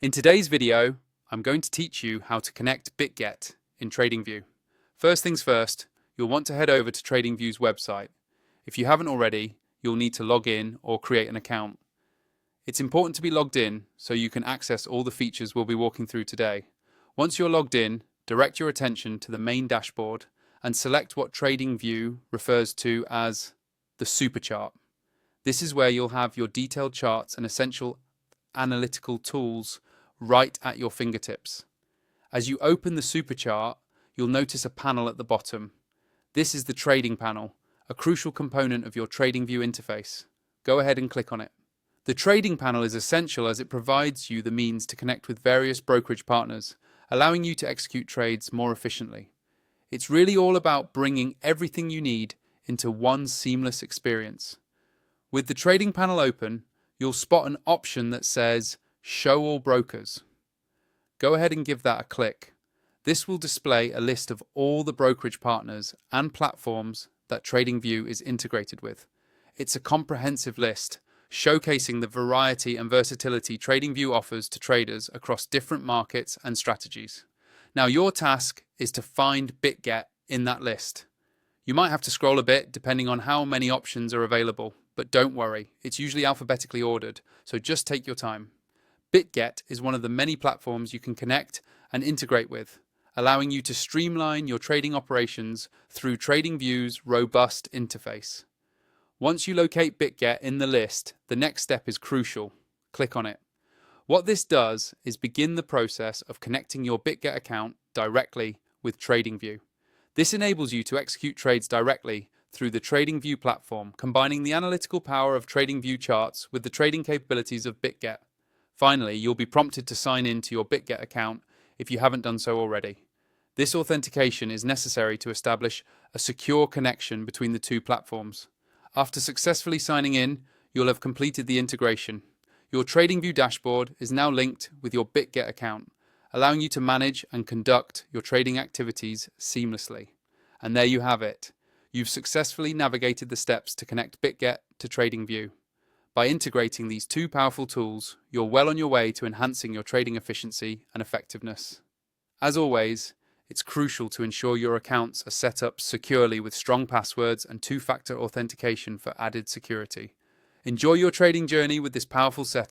In today's video, I'm going to teach you how to connect Bitget in Tradingview. First things first, you'll want to head over to Tradingview's website. If you haven't already, you'll need to log in or create an account. It's important to be logged in so you can access all the features we'll be walking through today. Once you're logged in, direct your attention to the main dashboard and select what Tradingview refers to as the super chart. This is where you'll have your detailed charts and essential analytical tools right at your fingertips. As you open the super chart, you'll notice a panel at the bottom. This is the trading panel, a crucial component of your Tradingview interface. Go ahead and click on it. The trading panel is essential as it provides you the means to connect with various brokerage partners, allowing you to execute trades more efficiently. It's really all about bringing everything you need into one seamless experience. With the trading panel open, you'll spot an option that says Show All Brokers. Go ahead and give that a click. This will display a list of all the brokerage partners and platforms that Tradingview is integrated with. It's a comprehensive list, showcasing the variety and versatility Tradingview offers to traders across different markets and strategies. Now, your task is to find Bitget in that list. You might have to scroll a bit depending on how many options are available, but don't worry, it's usually alphabetically ordered, so just take your time. Bitget is one of the many platforms you can connect and integrate with, allowing you to streamline your trading operations through Tradingview's robust interface. Once you locate Bitget in the list, the next step is crucial. Click on it. What this does is begin the process of connecting your Bitget account directly with Tradingview. This enables you to execute trades directly through the Tradingview platform, combining the analytical power of Tradingview charts with the trading capabilities of Bitget. Finally, you'll be prompted to sign in to your Bitget account if you haven't done so already. This authentication is necessary to establish a secure connection between the two platforms. After successfully signing in, you'll have completed the integration. Your Tradingview dashboard is now linked with your Bitget account, allowing you to manage and conduct your trading activities seamlessly. And there you have it. You've successfully navigated the steps to connect Bitget to Tradingview. By integrating these two powerful tools, you're well on your way to enhancing your trading efficiency and effectiveness. As always, it's crucial to ensure your accounts are set up securely with strong passwords and two-factor authentication for added security. Enjoy your trading journey with this powerful setup.